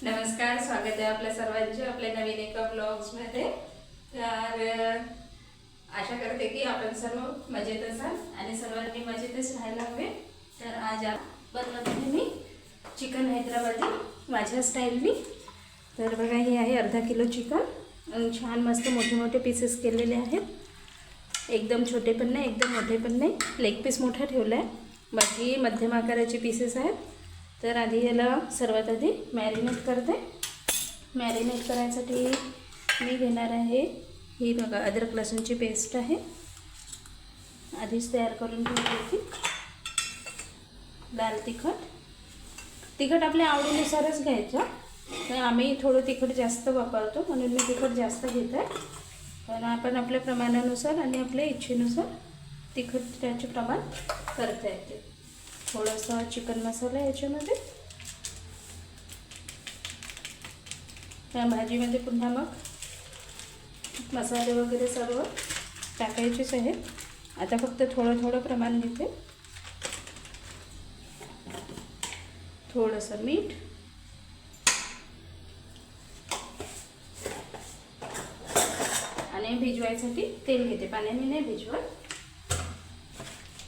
नमस्कार, स्वागत आहे आपल्या सर्वांचे आपल्या नवीन एका ब्लॉग्समध्ये। तर आशा करते की आपण सर्व मजेत असाल आणि सर्वांनी मजेतच राहायला हवे। तर आज बनवत आहे मी चिकन हैदराबादी माझ्या स्टाईलनी। तर बघा, हे आहे अर्धा किलो चिकन आणि छान मस्त मोठे मोठे पीसेस केलेले आहेत। एकदम छोटे पण नाही, एकदम मोठे पण नाही। लेग पीस मोठा ठेवला आहे, बाकी मध्यम आकाराचे पीसेस आहेत। तर आधी याला सर्वात आधी मॅरिनेट करते। मॅरिनेट करायसाठी मी घेणार आहे ही बघा अद्रक लसूणची पेस्ट आहे, आधीच तयार करून ठेवली होती। लाल तिखट आपल्या आवडीनुसारच घ्यायचं, तर आम्ही थोडं तिखट जास्त वापरतो म्हणून मी तिखट जास्त घेते। पण आपण आपल्या प्रमाणानुसार आणि आपल्या इच्छेनुसार तिखटाचे प्रमाण करता येते। थोडासा चिकन मसाला याच्यामध्ये, त्या भाजीमध्ये पुन्हा मग मसाले वगैरे सर्व टाकायचेच आहे। आता फक्त थोडं प्रमाण घेते। थोडंसं मीठ, आणि भिजवायसाठी तेल घेते। पाण्याने नाही भिजवत,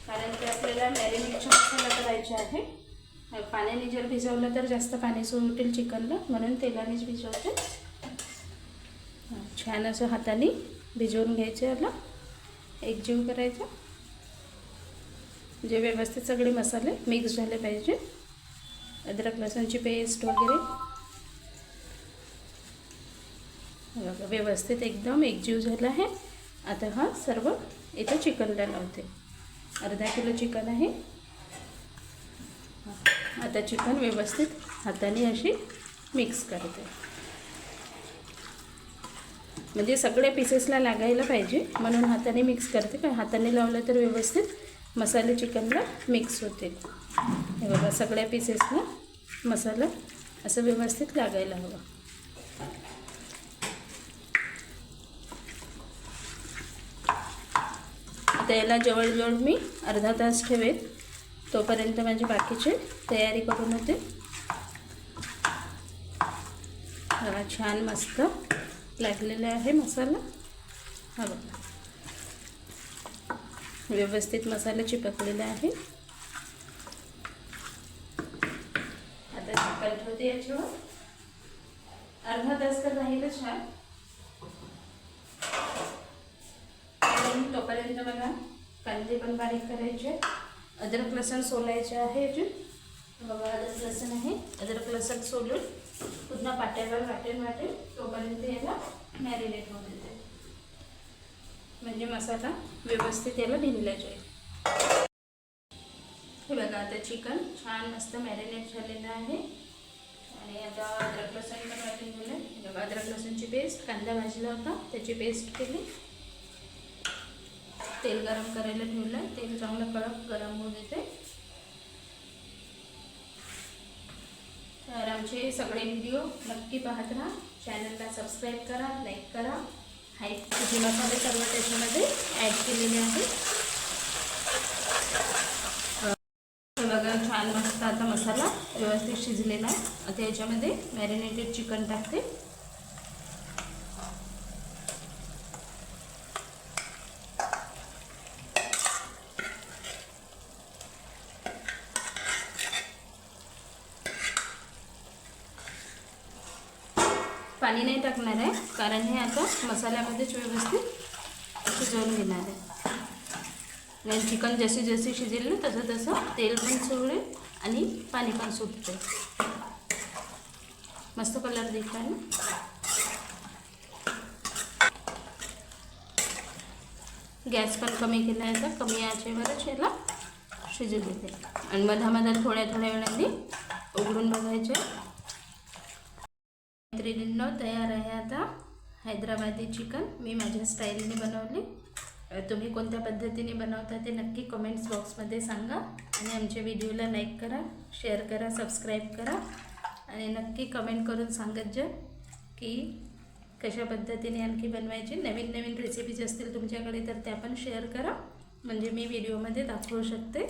कारण ते आपल्याला मॅरिनेटचा मसाला करायचा आहे। पाण्याने जर भिजवलं तर जास्त पाणी सुटेल चिकनला, म्हणून तेलानेच भिजवते। छान असं हाताने भिजवून घ्यायचं, याला एकजीव करायचं, जे व्यवस्थित सगळे मसाले मिक्स झाले पाहिजे। अद्रक लसूणची पेस्ट वगैरे व्यवस्थित एकदम एकजीव झाला आहे। आता हा सर्व इथे चिकनला लावते। अर्धा किलो चिकन आहे। आता चिकन व्यवस्थित हाताने अशी मिक्स करते, म्हणजे सगळ्या पीसेसला लागायला पाहिजे म्हणून हाताने मिक्स करते। कारण हाताने लावलं तर व्यवस्थित मसाले चिकनला मिक्स होते। हे बघा, सगळ्या पीसेसला मसाला असं व्यवस्थित लागायला हवा। आता याला जवळजवळ मी अर्धा तास ठेवेन, तोपर्यंत माझी बाकीची तयारी करून होते। छान मस्त लागलेला आहे मसाला, हा बघा व्यवस्थित मसाला चिपकलेला आहे। आता झाकण ठेवते याच्यावर, अर्धा तास तर राहीलच छान। तोपर्यंत बघा कांदे पण बारीक करायचे, अद्रक लसूण सोलायचे आहे। अजून बघा अद्रक लसूण आहे, अद्रक लसूण सोलून पुन्हा पाट्यावर वाटेल तोपर्यंत याला मॅरिनेट होऊ देते, म्हणजे मसाला व्यवस्थित याला भिनला जाईल। हे बघा, आता चिकन छान मस्त मॅरिनेट झालेलं आहे। आणि आता अद्रक लसूण पण वाटून दिलं। बघा अद्रक लसूणची पेस्ट, कांदा भाजला होता त्याची पेस्ट केली। तेल गरम करायला ठेवलं, तेल चांगलं कडक गरम होऊ देते। तर आमचे सगळे व्हिडिओ नक्की पाहत राहा, चॅनलला सबस्क्राईब करा, लाईक करा। भाजी मसाले सर्व त्याच्यामध्ये ॲड केलेले आहे। बघा छान मस्त आता मसाला व्यवस्थित शिजलेला आहे। आता याच्यामध्ये मॅरिनेटेड चिकन टाकते। पाणी नाही टाकणार आहे, कारण हे आता मसाल्यामध्येच व्यवस्थित शिजवून घेणार आहे। आणि चिकन जसे शिजेल ना तसं तेल पण सोडेल आणि पाणी पण सुटते। मस्त कलर दिसला ना। गॅस पण कमी केला आहे, तर कमी आचेवरच याला शिजू देते। आणि मधामध्ये थोड्या वेळाने उघडून बघायचे। मैत्रिणींनो, तयार आहे आता हैदराबादी चिकन। मी माझ्या स्टाईलने बनवली, तुम्ही कोणत्या पद्धतीने बनवता ते नक्की कमेंट्स बॉक्समध्ये सांगा। आणि आमच्या व्हिडिओला लाईक करा, शेअर करा, सबस्क्राईब करा, आणि नक्की कमेंट करून सांगत जा की कशा पद्धतीने आणखी बनवायची। नवीन रेसिपीज असतील तुमच्याकडे तर त्या पण शेअर करा, म्हणजे मी व्हिडिओमध्ये दाखवू शकते।